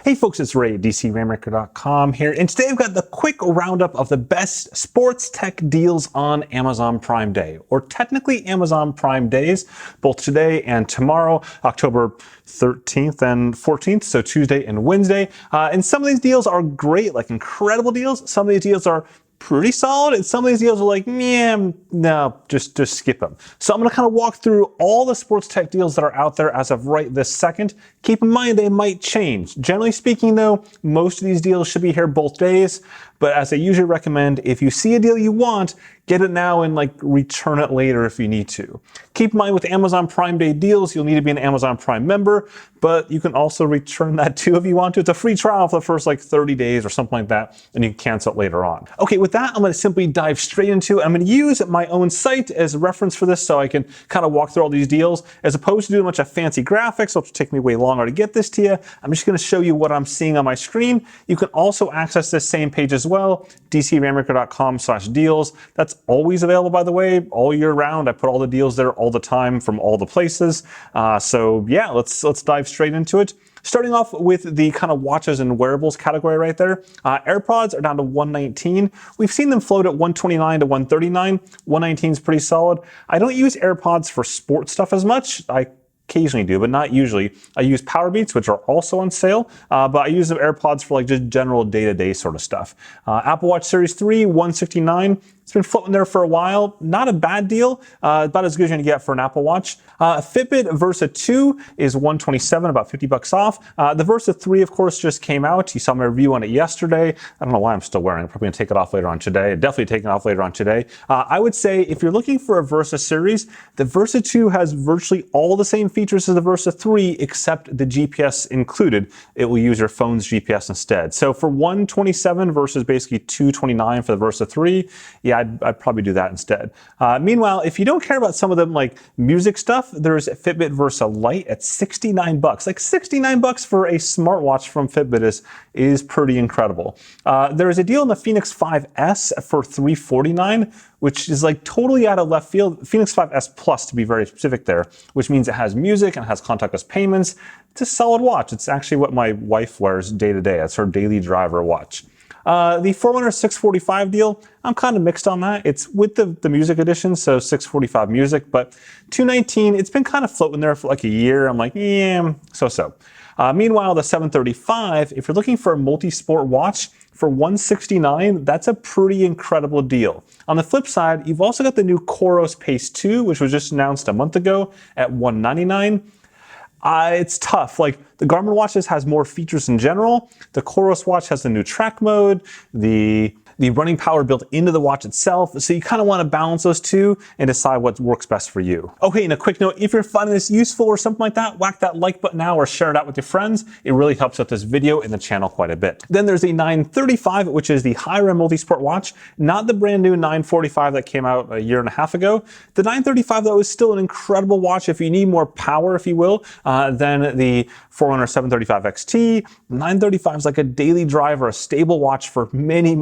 Hey folks, it's Ray, DCRainmaker.com here, and today I've got the quick roundup of the best sports tech deals on Amazon Prime Day, or technically Amazon Prime Days, both today and tomorrow, October 13th and 14th, so Tuesday and Wednesday. And some of these deals are great, like incredible deals. Some of these deals are pretty solid, and some of these deals are like, yeah, no, just skip them. So I'm gonna kind of walk through all the sports tech deals that are out there as of right this second. Keep in mind they might change. Generally speaking though, most of these deals should be here both days, but as I usually recommend, if you see a deal you want, get it now and like return it later if you need to. Keep in mind with Amazon Prime Day deals, you'll need to be an Amazon Prime member, but you can also return that too if you want to. It's a free trial for the first like 30 days or something like that, and you can cancel it later on. Okay, with that, I'm gonna simply dive straight into it. I'm gonna use my own site as a reference for this so I can kind of walk through all these deals. As opposed to doing a bunch of fancy graphics, which will take me way longer to get this to you, I'm just gonna show you what I'm seeing on my screen. You can also access this same page as well, dcrainmaker.com/deals. That's always available, by the way, all year round. I put all the deals there all the time from all the places. So yeah, let's dive straight into it. Starting off with the kind of watches and wearables category right there. AirPods are down to $119. We've seen them float at $129 to $139. $119 is pretty solid. I don't use AirPods for sports stuff as much. I occasionally do, but not usually. I use Powerbeats, which are also on sale, but I use the AirPods for like just general day-to-day sort of stuff. Apple Watch Series 3, $169. It's been floating there for a while. Not a bad deal, about as good as you're gonna get for an Apple Watch. Fitbit Versa 2 is $127, about 50 bucks off. The Versa 3, of course, just came out. You saw my review on it yesterday. I don't know why I'm still wearing it. I'm probably gonna take it off later on today. Definitely taking it off later on today. I would say if you're looking for a Versa series, the Versa 2 has virtually all the same features as the Versa 3, except the GPS included. It will use your phone's GPS instead. So for $127 versus basically $229 for the Versa 3, yeah, I'd probably do that instead. Meanwhile, if you don't care about some of them like music stuff, there's a Fitbit Versa Lite at 69 bucks. Like 69 bucks for a smartwatch from Fitbit is pretty incredible. There is a deal in the Fenix 5S for $349, which is like totally out of left field. Fenix 5S Plus to be very specific there, which means it has music and it has contactless payments. It's a solid watch. It's actually what my wife wears day to day. That's her daily driver watch. The Forerunner 645 deal, I'm kind of mixed on that. It's with the music edition, so 645 music, but $219, it's been kind of floating there for like a year. I'm like, yeah, so-so. Meanwhile, the 735, if you're looking for a multi-sport watch for $169, that's a pretty incredible deal. On the flip side, you've also got the new Coros Pace 2, which was just announced a month ago at $199. It's tough. Like the Garmin watches has more features in general. The Coros watch has the new track mode, the running power built into the watch itself. So you kind of want to balance those two and decide what works best for you. Okay, and a quick note, if you're finding this useful or something like that, whack that like button now or share it out with your friends. It really helps out this video and the channel quite a bit. Then there's the 935, which is the higher end multi-sport watch, not the brand new 945 that came out a year and a half ago. The 935 though is still an incredible watch if you need more power, if you will, than the Forerunner 735 XT. 935 is like a daily driver, a stable watch for many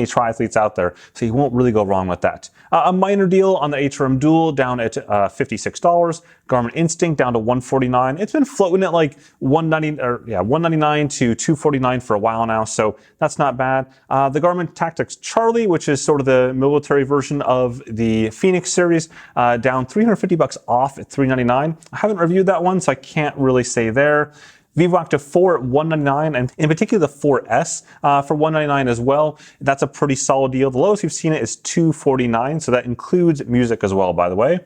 triathletes out there, so you won't really go wrong with that. A minor deal on the HRM Dual down at $56. Garmin Instinct down to $149. It's been floating at like $199 to $249 for a while now, so that's not bad. The Garmin Tactics Charlie, which is sort of the military version of the Phoenix series, down 350 bucks off at $399. I haven't reviewed that one, so I can't really say there. VivoActive 4 at $199, and in particular the 4S for $199 as well. That's a pretty solid deal. The lowest we've seen it is $249, so that includes music as well, by the way.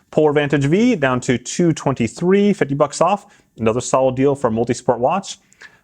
Polar Vantage V down to $223, 50 bucks off. Another solid deal for a multi-sport watch.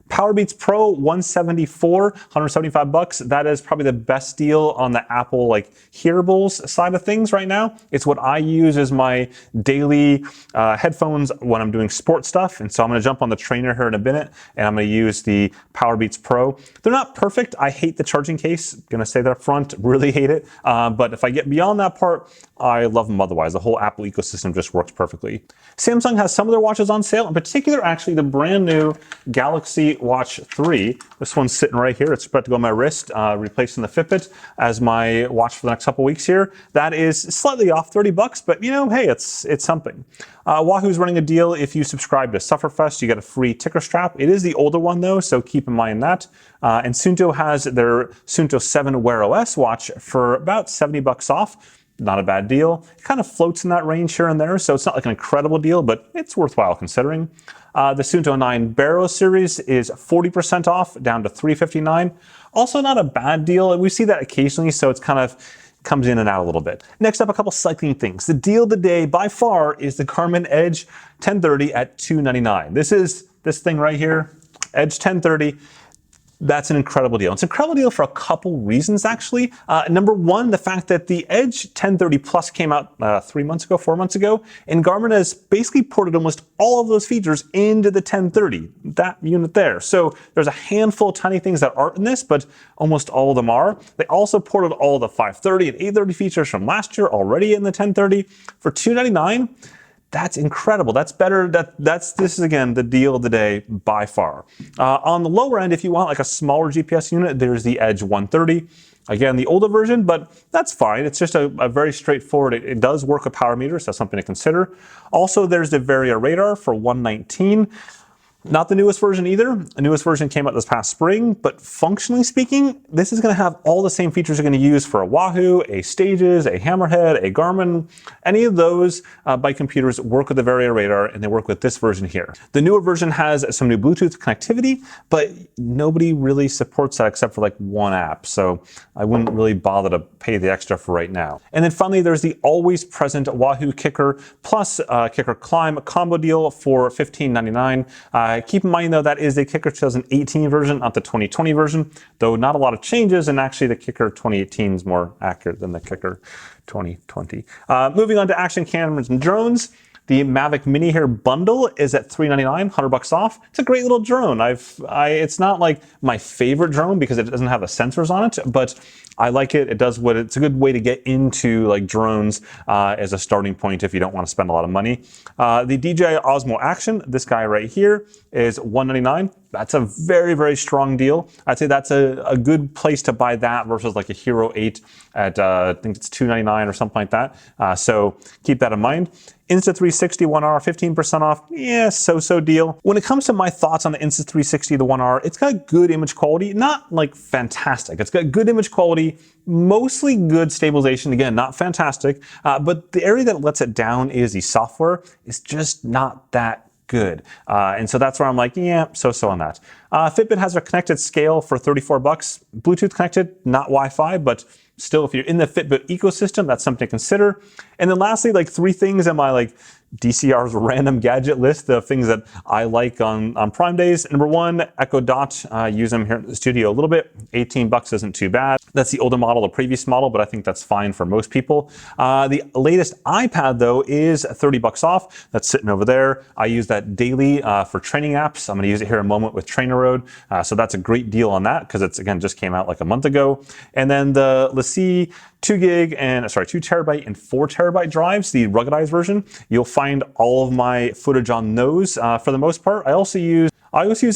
Powerbeats Pro 174, 175 bucks. That is probably the best deal on the Apple like hearables side of things right now. It's what I use as my daily headphones when I'm doing sport stuff. And so I'm going to jump on the trainer here in a minute, and I'm going to use the Powerbeats Pro. They're not perfect. I hate the charging case. Going to say that up front. Really hate it. But if I get beyond that part, I love them otherwise. The whole Apple ecosystem just works perfectly. Samsung has some of their watches on sale. In particular, actually, the brand new Galaxy Watch 3. This one's sitting right here. It's about to go on my wrist, replacing the Fitbit as my watch for the next couple weeks here. That is slightly off, 30 bucks, but you know, hey, it's something. Wahoo's running a deal. If you subscribe to Sufferfest, you get a free ticker strap. It is the older one though, so keep in mind that. And Suunto has their Suunto 7 Wear OS watch for about 70 bucks off. Not a bad deal. It kind of floats in that range here and there, so it's not like an incredible deal, but it's worthwhile considering. The Suunto 9 Barrow series is 40% off, down to $359. Also not a bad deal. We see that occasionally, so it's kind of comes in and out a little bit. Next up, a couple cycling things. The deal of the day by far is the Garmin Edge 1030 at $299. This is this thing right here, Edge 1030. That's an incredible deal. It's an incredible deal for a couple reasons, actually. Number one, the fact that the Edge 1030 Plus came out 4 months ago, and Garmin has basically ported almost all of those features into the 1030, that unit there. So there's a handful of tiny things that aren't in this, but almost all of them are. They also ported all the 530 and 830 features from last year already in the 1030 for $299. That's incredible. That's better. This is again the deal of the day by far. On the lower end, if you want like a smaller GPS unit, there's the Edge 130. Again, the older version, but that's fine. It's just a very straightforward. It does work with power meters, so that's something to consider. Also, there's the Varia radar for $119. Not the newest version either. The newest version came out this past spring, but functionally speaking, this is going to have all the same features you're going to use for a Wahoo, a Stages, a Hammerhead, a Garmin. Any of those bike computers work with the Varia radar, and they work with this version here. The newer version has some new Bluetooth connectivity, but nobody really supports that except for like one app, so I wouldn't really bother to pay the extra for right now. And then finally, there's the always present Wahoo Kicker plus Kicker Climb combo deal for $15.99. Keep in mind though, that is the Kicker 2018 version, not the 2020 version, though not a lot of changes, and actually the Kicker 2018 is more accurate than the Kicker 2020. Moving on to action cameras and drones. The Mavic Mini here bundle is at $399, 100 bucks off. It's a great little drone. It's not like my favorite drone because it doesn't have the sensors on it, but I like it. It's a good way to get into like drones as a starting point if you don't want to spend a lot of money. The DJI Osmo Action, this guy right here, is $199. That's a very, very strong deal. I'd say that's a good place to buy that versus like a Hero 8 at, I think it's $299 or something like that. So keep that in mind. Insta360 1R, 15% off. Yeah, so-so deal. When it comes to my thoughts on the Insta360, the 1R, it's got good image quality, not like fantastic. It's got good image quality, mostly good stabilization. Again, not fantastic, but the area that lets it down is the software. It's just not that good. And so that's where I'm like, yeah, so-so on that. Fitbit has a connected scale for 34 bucks. Bluetooth connected, not Wi-Fi, but still, if you're in the Fitbit ecosystem, that's something to consider. And then lastly, like 3 things in my like DCR's random gadget list of things that I like on Prime days. Number 1, Echo Dot. Use them here in the studio a little bit. 18 bucks isn't too bad. That's the older model, the previous model, but I think that's fine for most people. The latest iPad though is 30 bucks off. That's sitting over there. I use that daily for training apps. I'm going to use it here in a moment with Trainer Road. So that's a great deal on that because it's again just came out like a month ago. And then the LaCie 2 terabyte and 4 terabyte drives, the ruggedized version. You'll find all of my footage on those for the most part. I also use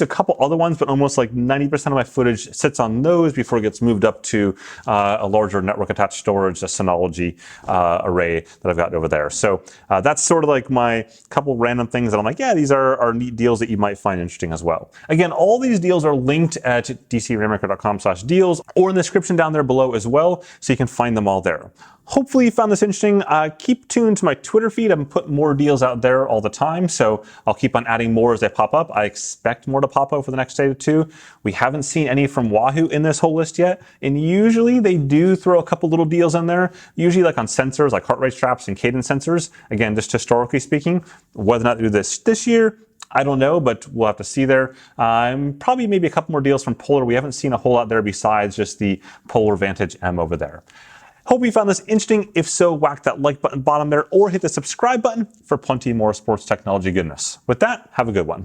a couple other ones, but almost like 90% of my footage sits on those before it gets moved up to a larger network attached storage, a Synology array that I've got over there. So that's sort of like my couple random things that I'm like, yeah, these are neat deals that you might find interesting as well. Again, all these deals are linked at dcrainmaker.com/deals or in the description down there below as well, so you can find them all there. Hopefully you found this interesting. Keep tuned to my Twitter feed. I'm putting more deals out there all the time, so I'll keep on adding more as they pop up. I expect more to pop up for the next day or two. We haven't seen any from Wahoo in this whole list yet, and usually they do throw a couple little deals in there, usually like on sensors, like heart rate straps and cadence sensors. Again, just historically speaking, whether or not they do this year, I don't know, but we'll have to see there. Probably maybe a couple more deals from Polar. We haven't seen a whole lot there besides just the Polar Vantage M over there. Hope you found this interesting. If so, whack that like button bottom there or hit the subscribe button for plenty more sports technology goodness. With that, have a good one.